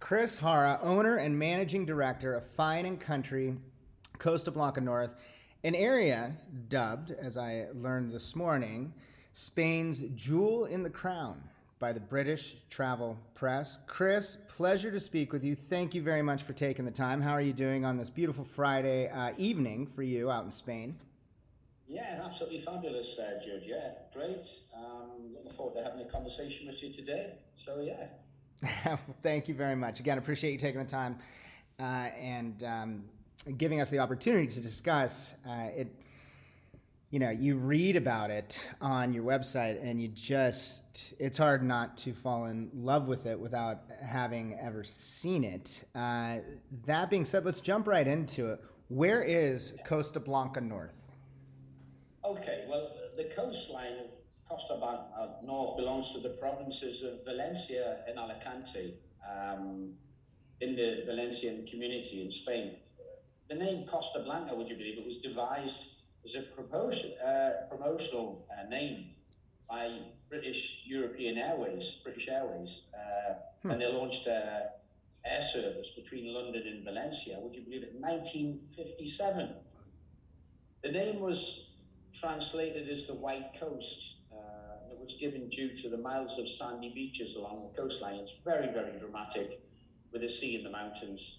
Chris Hara, owner and managing director of Fine and Country, Costa Blanca North, an area dubbed, as I learned this morning, Spain's jewel in the crown by the British travel press. Chris, pleasure to speak with you. Thank you very much for taking the time. How are you doing on this beautiful Friday evening for you out in Spain? Yeah, absolutely fabulous, Judge. Yeah, great. Looking forward to having a conversation with you today. So, yeah. Well, thank you very much. Again, appreciate you taking the time and giving us the opportunity to discuss it. You know, you read about it on your website and it's hard not to fall in love with it without having ever seen it. That being said, let's jump right into it. Where is Costa Blanca North? Okay, well, the coastline of Costa Blanca North belongs to the provinces of Valencia and Alicante, um, in the Valencian community in Spain. The name Costa Blanca, would you believe it, was devised as a promotional name by British Airways, when they launched air service between London and Valencia. Would you believe it? 1957. The name was translated as the White Coast. It was given due to the miles of sandy beaches along the coastline. It's very, very dramatic with the sea and the mountains.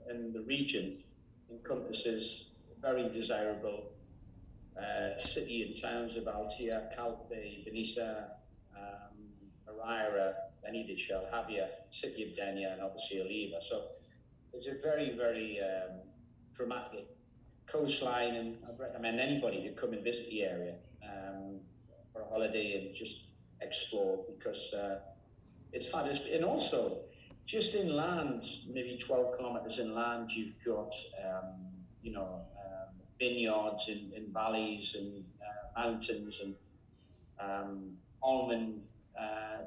And the region encompasses very desirable city and towns of Altea, Calpe, Benissa, Arira, Benidishel, Javier, city of Denia, and obviously Oliva. So it's a very, very dramatic coastline, and I'd recommend anybody to come and visit the area for a holiday and just explore because it's fabulous. And also, just inland, maybe 12 kilometers inland, you've got vineyards in valleys and mountains and almond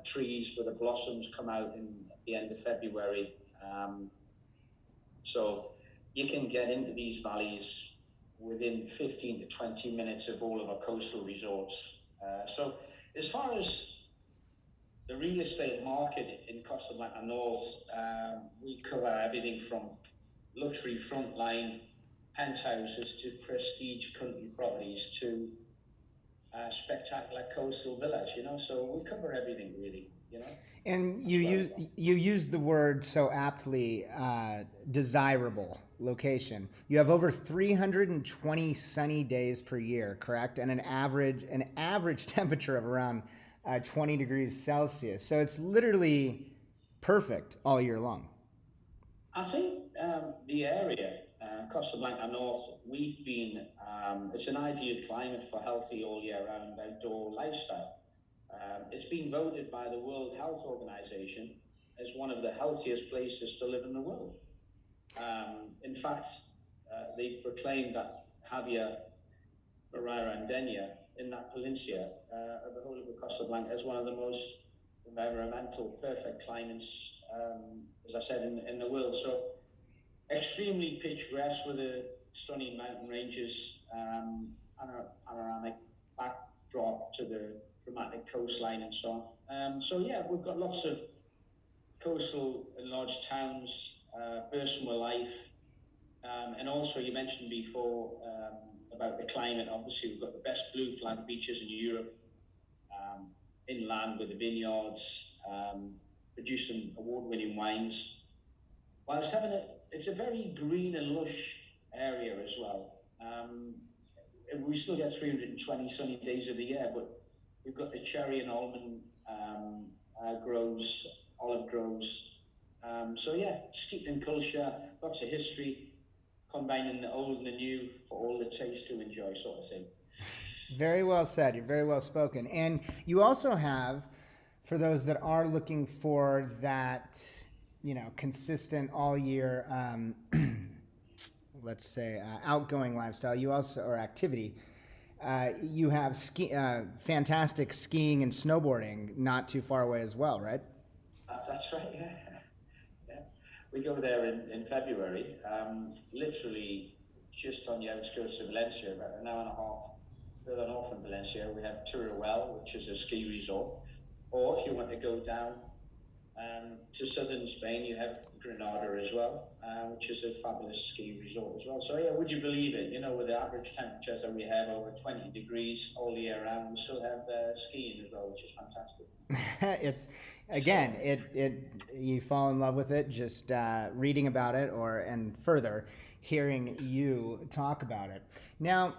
trees where the blossoms come out at the end of February. So you can get into these valleys within 15 to 20 minutes of all of our coastal resorts. So as far as the real estate market in Costa Blanca North, we cover everything from luxury frontline penthouses to prestige country properties to spectacular coastal villas, so we cover everything really. And That's you use the word so aptly, desirable location. You have over 320 sunny days per year, correct? And an average temperature of around 20 degrees Celsius. So it's literally perfect all year long. I think the area, Costa Blanca North, it's an ideal climate for healthy all year round outdoor lifestyle. It's been voted by the World Health Organization as one of the healthiest places to live in the world. In fact, they proclaimed that Javier, Arira, and Denia in that peninsula of the whole of the Costa Blanca as one of the most environmental perfect climates, as I said, in the world. So extremely picturesque with the stunning mountain ranges, panoramic backdrop to the dramatic coastline and so on. So yeah, we've got lots of coastal and large towns bursting with life. And also you mentioned before about the climate. Obviously we've got the best blue flag beaches in Europe, inland with the vineyards, producing award-winning wines. Whilst it's a very green and lush area as well. We still get 320 sunny days of the year, but we've got the cherry and almond groves, olive groves. So yeah, steeped in culture, lots of history, combining the old and the new for all the taste to enjoy, sort of thing. Very well said. You're very well spoken. And you also have, for those that are looking for that, consistent all year, let's say, outgoing lifestyle, or activity, you have fantastic skiing and snowboarding not too far away as well, right? That's right, yeah. Yeah. We go there in February, literally just on the outskirts of Valencia, about an hour and a half further north from Valencia. We have Teruel, which is a ski resort. Or if you want to go down To southern Spain, you have Granada as well, which is a fabulous ski resort as well. So yeah, would you believe it? With the average temperatures that we have over 20 degrees all year round, we still have skiing as well, which is fantastic. It's again, it you fall in love with it just reading about it, and further hearing you talk about it. Now,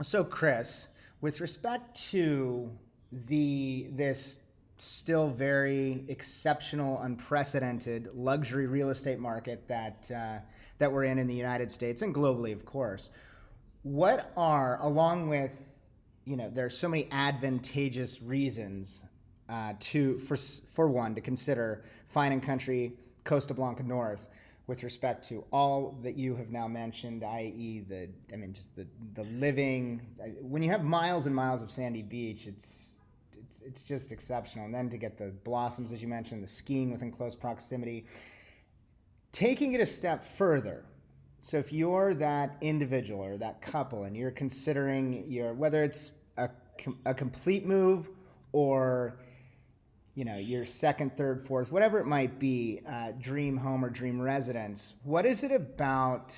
so Chris, with respect to this still very exceptional, unprecedented luxury real estate market that we're in the United States and globally, of course, what are, along with, there's so many advantageous reasons for one to consider fine and country Costa Blanca North with respect to all that you have now mentioned, i.e. just the living. When you have miles and miles of sandy beach, it's just exceptional. And then to get the blossoms, as you mentioned, the skiing within close proximity. Taking it a step further, so if you're that individual or that couple and you're considering whether it's a complete move or your second, third, fourth, whatever it might be, dream home or dream residence, what is it about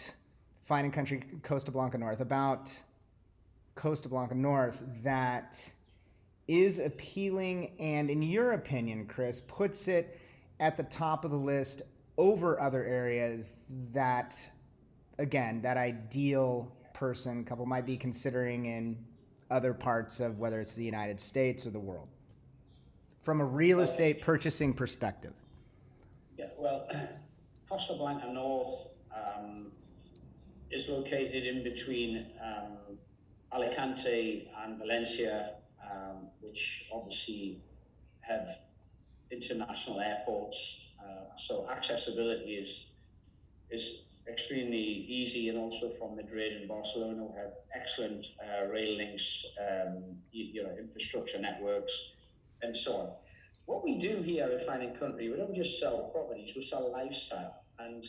Fine and Country Costa Blanca North, that is appealing and, in your opinion, Chris, puts it at the top of the list over other areas that, again, that ideal couple might be considering in other parts of, whether it's the United States or the world, from a real estate purchasing perspective? Yeah, well, Costa Blanca North is located in between Alicante and Valencia, which obviously have international airports, so accessibility is extremely easy, and also from Madrid and Barcelona we have excellent rail links, infrastructure networks, and so on. What we do here at Fine and Country, we don't just sell properties, we sell lifestyle. And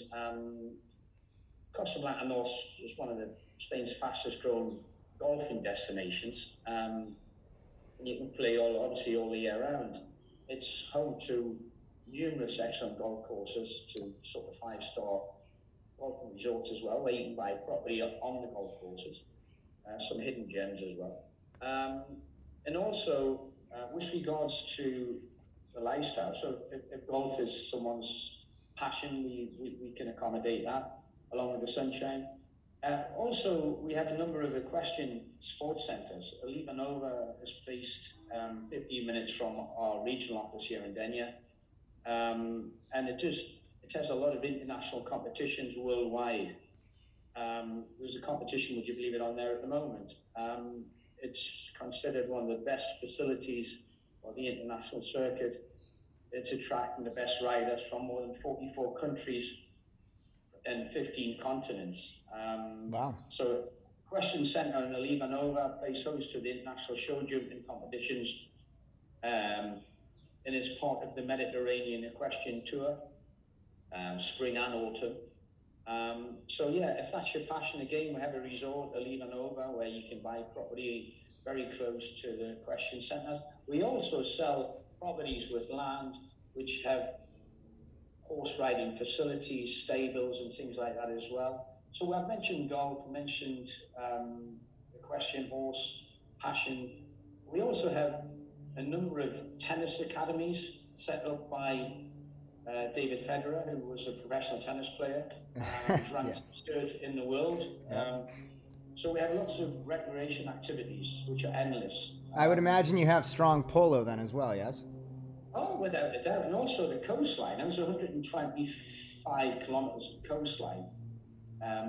Costa Blanca North is one of Spain's fastest growing golfing destinations. And you can play obviously all the year round. It's home to numerous excellent golf courses, to sort of 5-star golf resorts as well, where you can buy property on the golf courses, some hidden gems as well. And also, with regards to the lifestyle, so if golf is someone's passion, we can accommodate that along with the sunshine. Also, we have a number of equestrian sports centres. Oliva Nova is based 15 minutes from our regional office here in Denia, and it has a lot of international competitions worldwide. There's a competition, would you believe it, on there at the moment. It's considered one of the best facilities for the international circuit. It's attracting the best riders from more than 44 countries and 15 continents. Wow. So Equestrian Centre in Oliva Nova plays host to the international show jumping competitions, and is part of the Mediterranean Equestrian Tour, spring and autumn. So yeah, if that's your passion, again, we have a resort, Oliva Nova, where you can buy property very close to the equestrian centres. We also sell properties with land which have horse riding facilities, stables, and things like that as well. So I've mentioned golf, mentioned equestrian horse passion. We also have a number of tennis academies set up by David Federer, who was a professional tennis player, who's ranked Yes. third in the world. Yep. So we have lots of recreation activities, which are endless. I would imagine you have strong polo then as well, yes? Oh, without a doubt. And also the coastline. There's 125 kilometers of coastline,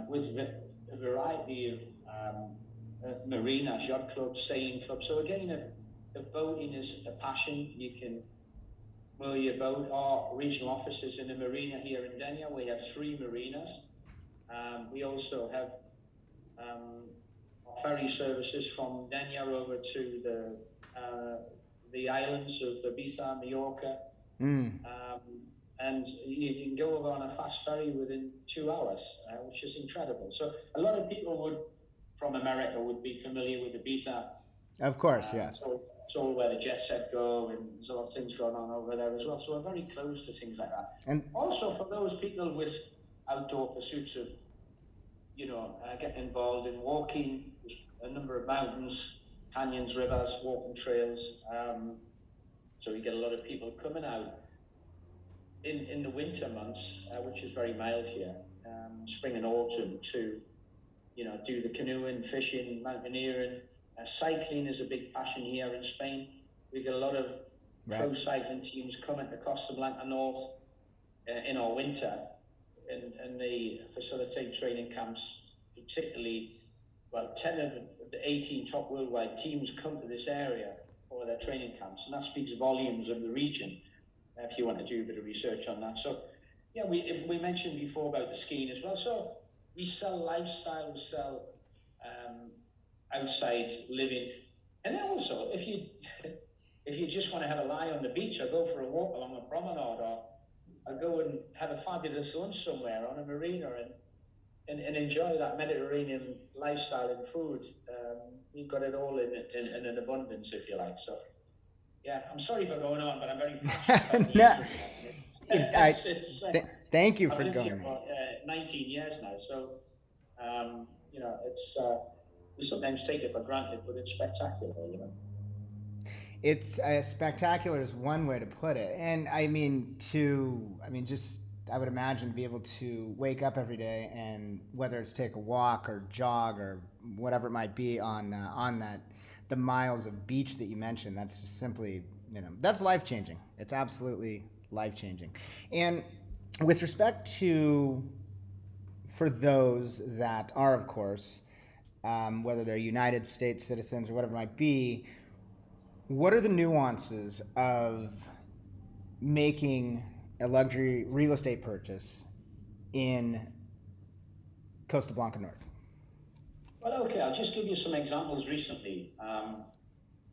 with a variety of marinas, yacht clubs, sailing clubs. So again, if boating is a passion, you can moor your boat. Our regional offices in the marina here in Denia, we have 3 marinas. We also have ferry services from Denia over to the islands of Ibiza, Mallorca. And you can go over on a fast ferry within 2 hours, which is incredible. So a lot of people from America would be familiar with Ibiza. Of course, yes. So It's all where the jet set go, and there's a lot of things going on over there as well. So we're very close to things like that. And also for those people with outdoor pursuits of, getting involved in walking, there's a number of mountains, canyons, rivers, walking trails. So we get a lot of people coming out in the winter months, which is very mild here, spring and autumn, to do the canoeing, fishing, mountaineering. Cycling is a big passion here in Spain. We get a lot of pro cycling teams coming to Costa Blanca North in our winter, and they facilitate training camps, particularly, 10 of the 18 top worldwide teams come to this area for their training camps, and that speaks volumes of the region, if you want to do a bit of research on that. So, yeah, we mentioned before about the skiing as well. So we sell lifestyle, we sell outside living, and then also if you just want to have a lie on the beach, or go for a walk along a promenade, or go and have a fabulous lunch somewhere on a marina, and enjoy that Mediterranean lifestyle and food. We've got it all in an abundance, if you like. So, yeah, I'm sorry for going on, but I'm very passionate about the thank you I've for lived going here for 19 years now, so it's we sometimes take it for granted, but it's spectacular, It's spectacular is one way to put it, and I would imagine to be able to wake up every day, and whether it's take a walk or jog or whatever it might be on the miles of beach that you mentioned, that's just simply, that's life changing. It's absolutely life changing. And with respect to, for those that are, of course, whether they're United States citizens or whatever it might be, what are the nuances of making a luxury real estate purchase in Costa Blanca North? Well, okay, I'll just give you some examples recently.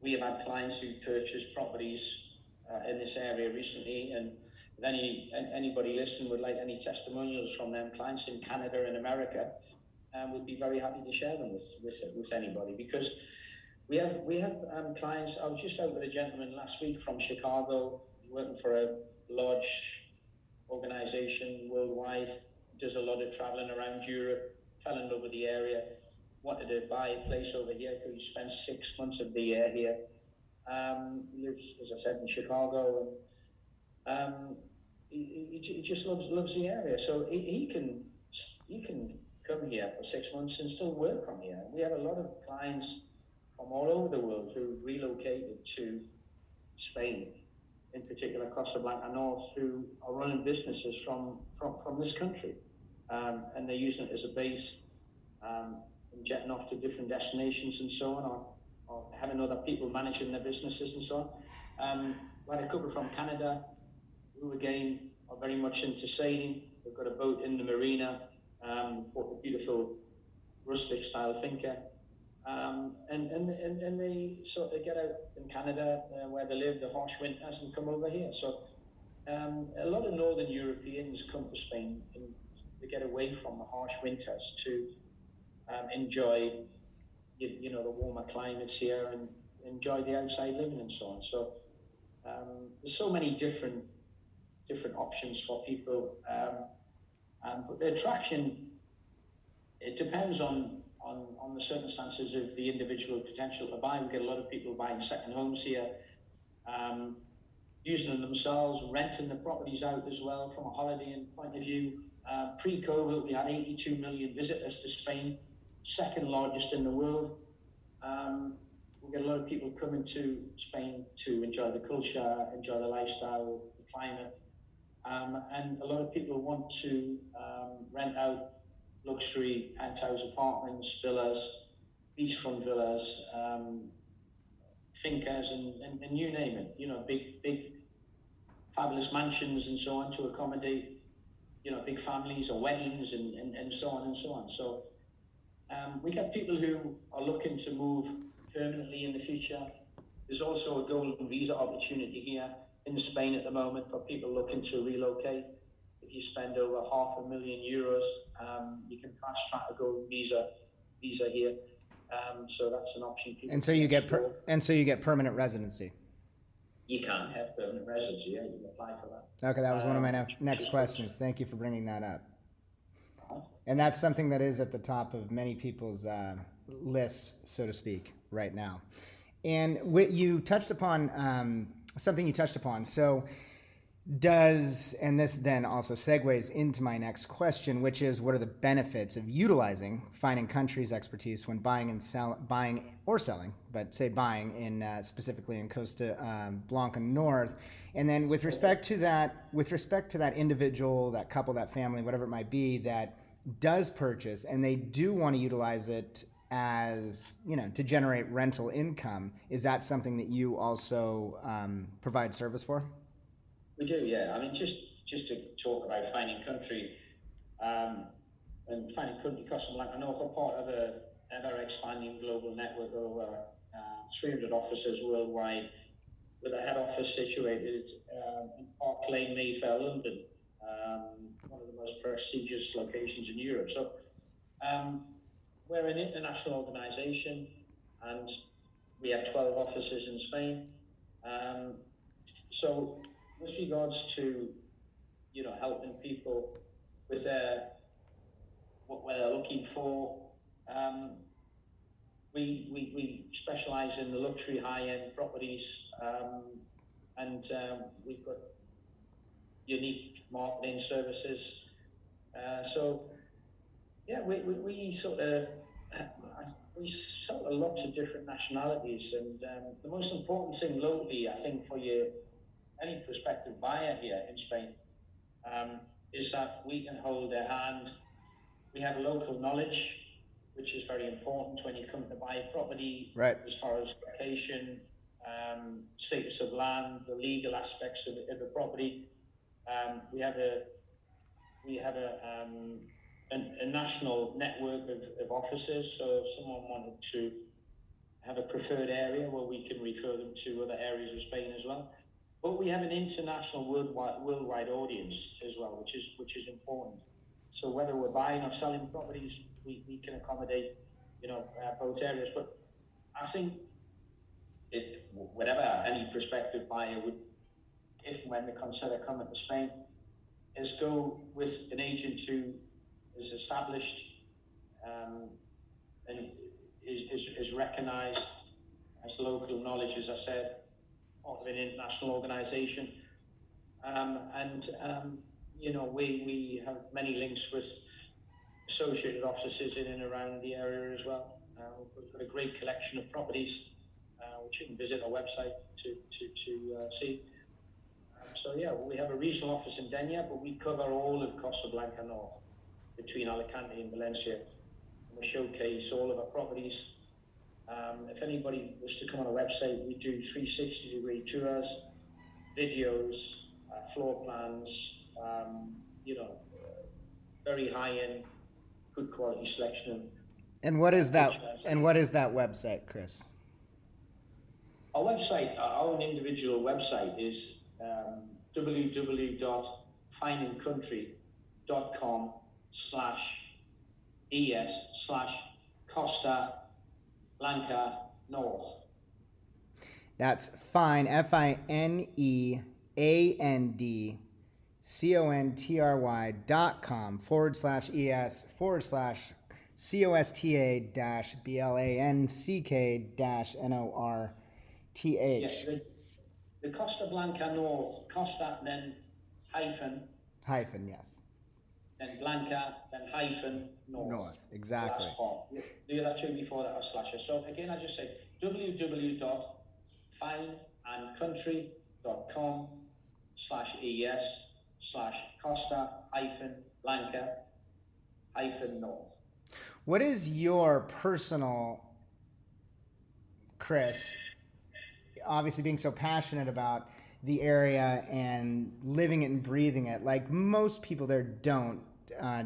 We have had clients who purchased properties in this area recently, and if anybody listening would like any testimonials from them clients in Canada and America, we'd be very happy to share them with anybody, because we have clients. I was just out with a gentleman last week from Chicago, working for a large organization worldwide, does a lot of traveling around Europe, fell in love with the area, wanted to buy a place over here because he spent 6 months of the year here. Lives, as I said, in Chicago, and he just loves the area. So he can come here for 6 months and still work from here. We have a lot of clients from all over the world who relocated to Spain, in particular Costa Blanca North, who are running businesses from this country, and they're using it as a base, and jetting off to different destinations and so on, or having other people managing their businesses and so on. We had a couple from Canada who again are very much into sailing. They've got a boat in the marina, bought a beautiful rustic style finca. And they sort of get out in Canada where they live, the harsh winters, and come over here. So a lot of Northern Europeans come to Spain and they get away from the harsh winters to enjoy, the warmer climates here, and enjoy the outside living and so on. So there's so many different options for people, but the attraction, it depends on the circumstances of the individual potential to buy. We get a lot of people buying second homes here, using them themselves, renting the properties out as well from a holidaying point of view. Pre-COVID, we had 82 million visitors to Spain, second largest in the world. We get a lot of people coming to Spain to enjoy the culture, enjoy the lifestyle, the climate, and a lot of people want to rent out luxury penthouse apartments, villas, beachfront villas, fincas, and you name it. Big fabulous mansions and so on, to accommodate big families or weddings and so on and so on. So we get people who are looking to move permanently in the future. There's also a golden visa opportunity here in Spain at the moment for people looking to relocate. If you spend over €500,000, you can fast track a golden visa here. So that's an option people And so can you get explore. and so you get permanent residency. You can have permanent residency, yeah, you can apply for that. Okay, that was one of my Which next is questions. Thank you for bringing that up. good. And that's something that is at the top of many people's lists, so to speak, right now. And you touched upon something you touched upon. So and this then also segues into my next question, which is, what are the benefits of utilizing Fine and Country's expertise when buying or selling, but say buying in specifically in Costa Blanca North? And then with respect to that individual, that couple, that family, whatever it might be, that does purchase and they do want to utilize it as, to generate rental income, is that something that you also provide service for? We do, yeah. I mean, just to talk about Fine and Country, and Fine and Country Costa Blanca North are part of a ever expanding global network of over 300 offices worldwide, with a head office situated in Park Lane, Mayfair, London, one of the most prestigious locations in Europe. So we're an international organisation, and we have 12 offices in Spain. So with regards to helping people with what they're looking for, we specialise in the luxury high-end properties, and we've got unique marketing services. So yeah, we sort of we sell a lot of different nationalities, and the most important thing locally, I think, for any prospective buyer here in Spain, is that we can hold their hand. We have local knowledge, which is very important when you come to buy a property, right, as far as location, status of land, the legal aspects of the property. We have a national network of offices, so if someone wanted to have a preferred area, well, we can refer them to other areas of Spain as well. But we have an international worldwide audience as well, which is important. So whether we're buying or selling properties, we can accommodate both areas. But I think whatever any prospective buyer would, if and when they consider coming to Spain, is go with an agent who is established, and is recognised, as local knowledge, as I said, part of an international organisation, and we have many links with associated offices in and around the area as well. We've got a great collection of properties, which you can visit our website to see. So yeah, we have a regional office in Denia, but we cover all of Costa Blanca North, between Alicante and Valencia, and we showcase all of our properties. If anybody was to come on our website, we do 360-degree tours, videos, floor plans, very high-end, good quality selection of. And what is that? And what is that website, Chris? Our website, our own individual website, is www.fineandcountry.com/es/Costa Blanca North. That's fine, FINEAND.CONTRY/ES/COSTA-BLANCK-NORTH. Yes, the Costa Blanca North, Costa, then hyphen, yes, then Blanca, then hyphen North. Exactly. Last part. The other two before that are slashes. So again, I just say www.fineandcountry.com/es/Costa-Blanca-North. What is your personal, Chris, obviously being so passionate about the area and living it and breathing it, like most people there don't,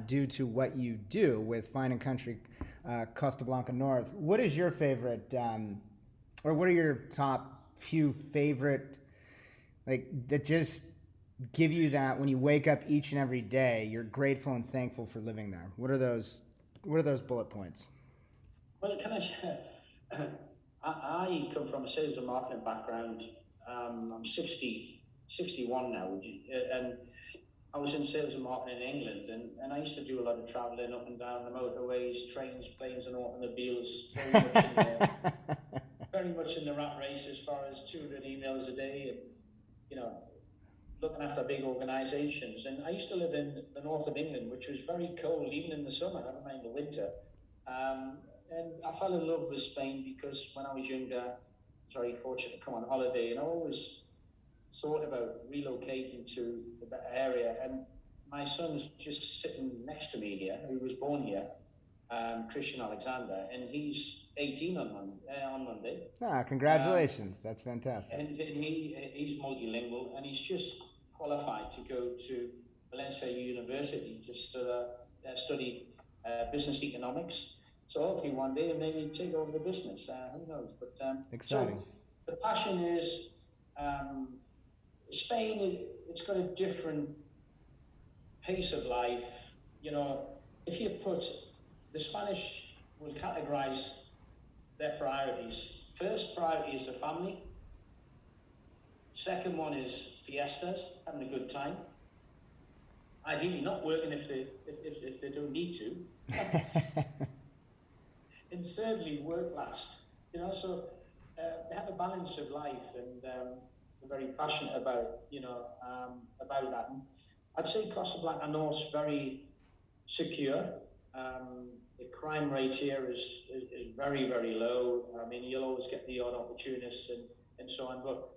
due to what you do with Fine and Country Costa Blanca North. What is your favorite, or what are your top few favorite, like, that just give you that when you wake up each and every day, you're grateful and thankful for living there? What are those bullet points? Well, can I? I come from a sales and marketing background. I'm 61 now, and I was in sales and marketing in England, and I used to do a lot of travelling up and down the motorways, trains, planes, and automobiles. Very much in the rat race as far as 200 emails a day, and you know, looking after big organisations. And I used to live in the north of England, which was very cold, even in the summer, never mind the winter. Um, and I fell in love with Spain because when I was younger, I was very fortunate to come on holiday, and I always thought about relocating to the better area. And my son's just sitting next to me here, who was born here, Christian Alexander, and he's 18 on Monday. Congratulations. That's fantastic. And he's multilingual, and he's just qualified to go to Valencia University to study business economics. So hopefully one day maybe take over the business. Who knows? But Exciting. So the passion is Spain. It's got a different pace of life. You know, if you put the Spanish will categorize their priorities. First priority is the family. Second one is fiestas, having a good time. Ideally, not working if they don't need to. And thirdly, work last. You know, so they have a balance of life, and they're very passionate about about that. And I'd say Costa Blanca North is very secure. The crime rate here is very, very low. I mean, you'll always get the odd opportunist and so on. But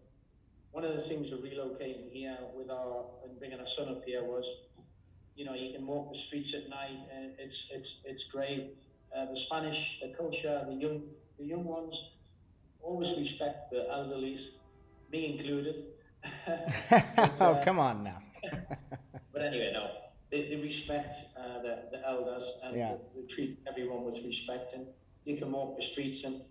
one of the things of relocating here and bringing our son up here was, you know, you can walk the streets at night, and it's great. The Spanish culture, the young ones always respect the elderly, me included. Oh, come on now. But anyway, no, they respect the elders, and they treat everyone with respect, and you can walk the streets, and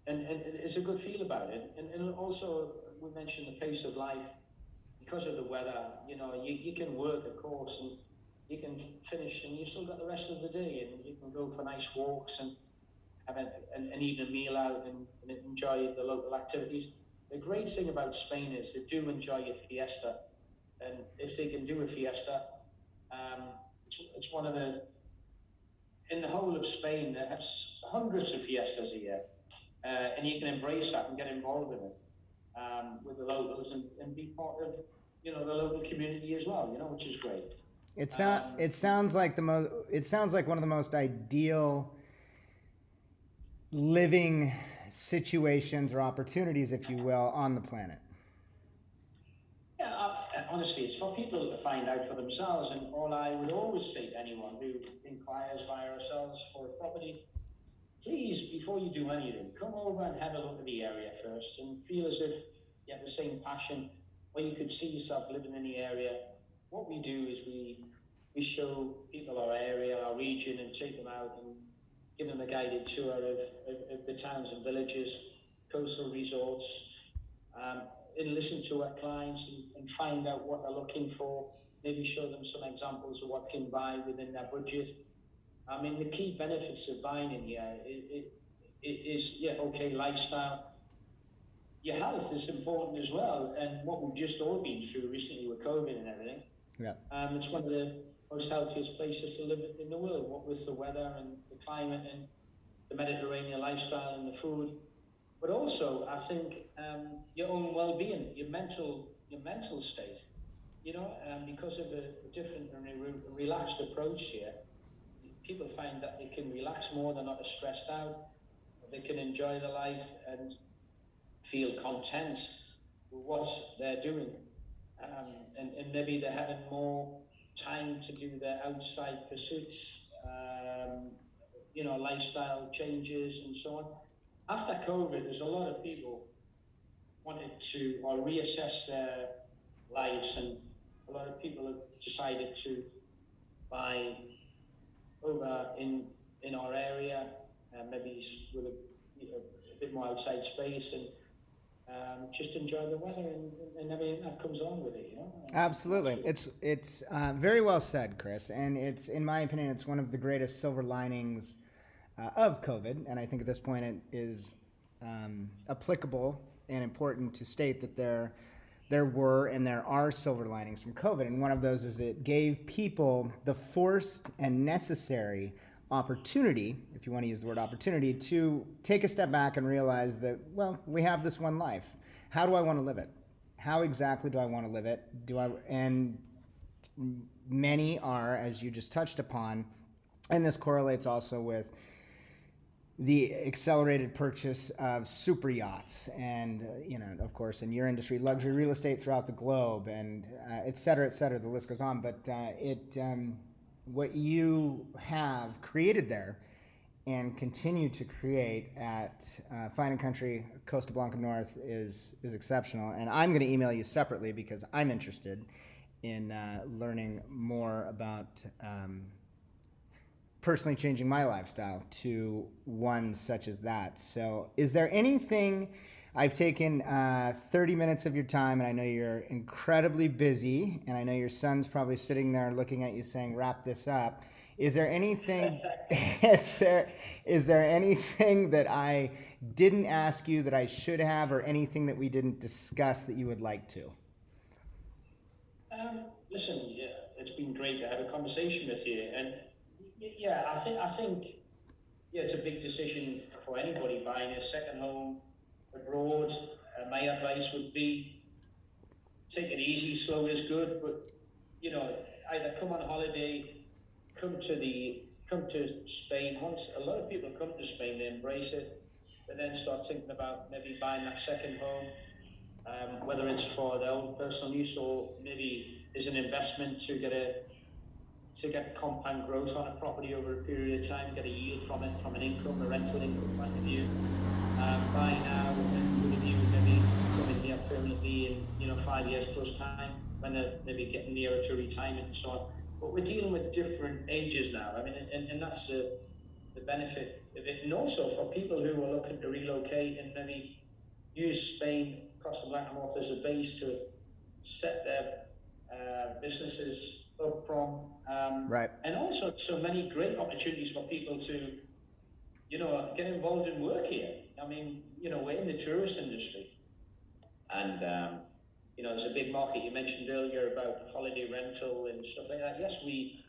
it's a good feel about it. And also, we mentioned the pace of life because of the weather. You know, you can work, of course, and you can finish, and you've still got the rest of the day, and you can go for nice walks and have an evening meal out and enjoy the local activities. The great thing about Spain is they do enjoy a fiesta, and if they can do a fiesta, it's one of in the whole of Spain, they have hundreds of fiestas a year, and you can embrace that and get involved in it with the locals and be part of, you know, the local community as well, you know, which is great. It sounds like one of the most ideal living situations or opportunities, if you will, on the planet. Yeah, honestly, it's for people to find out for themselves. And all I would always say to anyone who inquires via ourselves for a property, please, before you do anything, come over and have a look at the area first and feel as if you have the same passion, or you could see yourself living in the area. What we do is we show people our area, our region, and take them out and give them a guided tour of the towns and villages, coastal resorts, and listen to our clients and find out what they're looking for, maybe show them some examples of what can buy within their budget. I mean, the key benefits of buying in here is lifestyle. Your health is important as well, and what we've just all been through recently with COVID and everything. Yeah. It's one of the most healthiest places to live in the world, what with the weather and the climate and the Mediterranean lifestyle and the food. But also, I think your own well-being, your mental state, you know, because of the different and relaxed approach here, people find that they can relax more, they're not as stressed out, they can enjoy their life and feel content with what they're doing. And maybe they're having more time to do their outside pursuits, you know, lifestyle changes and so on. After COVID, there's a lot of people wanted to reassess their lives, and a lot of people have decided to buy over in our area, maybe with a bit more outside space, and just enjoy the weather and everything that comes along with it, you know. Absolutely, it's very well said, Chris, and it's, in my opinion, it's one of the greatest silver linings of COVID. And I think at this point it is applicable and important to state that there were and there are silver linings from COVID. And one of those is it gave people the forced and necessary opportunity, if you want to use the word opportunity, to take a step back and realize that, well, we have this one life. How do I want to live it? How exactly do I want to live it? And many are, as you just touched upon, and this correlates also with the accelerated purchase of super yachts and, of course, in your industry, luxury real estate throughout the globe, and et cetera, the list goes on. But what you have created there and continue to create at Fine & Country Costa Blanca North is exceptional. And I'm going to email you separately because I'm interested in learning more about personally changing my lifestyle to one such as that. So is there anything, I've taken 30 minutes of your time, and I know you're incredibly busy, and I know your son's probably sitting there looking at you saying, wrap this up. Is there anything, is there anything that I didn't ask you that I should have, or anything that we didn't discuss that you would like to? Listen, yeah, it's been great to have a conversation with you, and yeah, I think, yeah, it's a big decision for anybody buying a second home abroad. My advice would be take it easy, slow is good, but either come on holiday, come to Spain. Once a lot of people come to Spain, they embrace it, but then start thinking about maybe buying that second home, whether it's for their own personal use or maybe as an investment to get compound growth on a property over a period of time, get a yield from it, from an income, a rental income point of view. Buy now and with a view maybe coming here permanently in 5 years plus time when they're maybe getting nearer to retirement and so on. But we're dealing with different ages now. I mean, and that's the benefit of it. And also for people who are looking to relocate and maybe use Spain, Costa Blanca North as a base to set their businesses up from. Right. And also so many great opportunities for people to, get involved in work here. I mean, we're in the tourist industry, and there's a big market. You mentioned earlier about holiday rental and stuff like that. Yes, we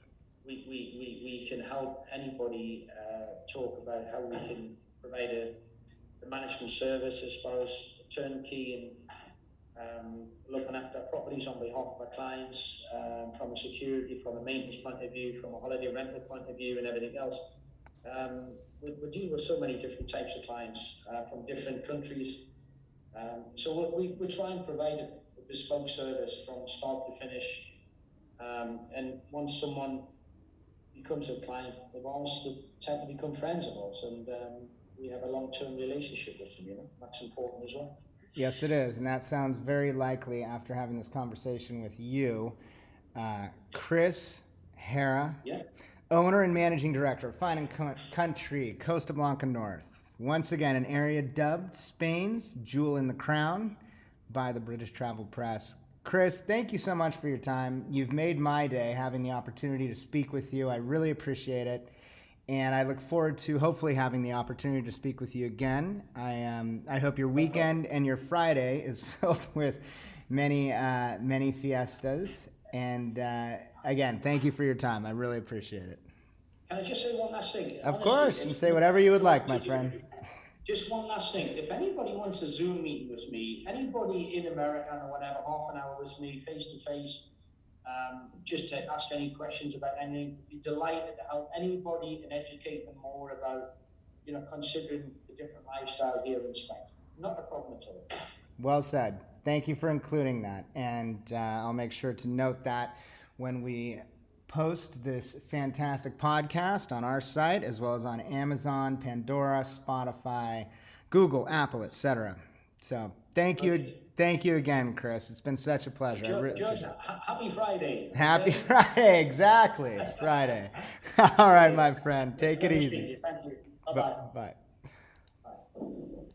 can help anybody talk about how we can provide a management service as far as turnkey and looking after properties on behalf of our clients, from a security, from a maintenance point of view, from a holiday rental point of view, and everything else. We're dealing with so many different types of clients from different countries. So we try and provide a bespoke service from start to finish. And once someone becomes a client of ours, they tend to become friends of ours, and we have a long-term relationship with them. That's important as well. Yes, it is, and that sounds very likely after having this conversation with you. Chris Hara, yeah, owner and managing director of Fine & Country Costa Blanca North. Once again, an area dubbed Spain's jewel in the crown by the British Travel Press. Chris, thank you so much for your time. You've made my day having the opportunity to speak with you. I really appreciate it. And I look forward to hopefully having the opportunity to speak with you again. I hope your weekend and your Friday is filled with many fiestas. And again, thank you for your time. I really appreciate it. Can I just say one last thing? Of course, you can say whatever you would like, my friend. Just one last thing. If anybody wants a Zoom meeting with me, anybody in America or whatever, half an hour with me, face to face, just to ask any questions about anything, be delighted to help anybody and educate them more about, considering the different lifestyle here in Spain. Not a problem at all. Well said. Thank you for including that. And I'll make sure to note that when we post this fantastic podcast on our site, as well as on Amazon, Pandora, Spotify, Google, Apple, etc. So thank you again, Chris. It's been such a pleasure. George, happy Friday. Happy Friday, exactly. It's Friday. All right, my friend. Take it easy. Thank you. Bye-bye. Bye.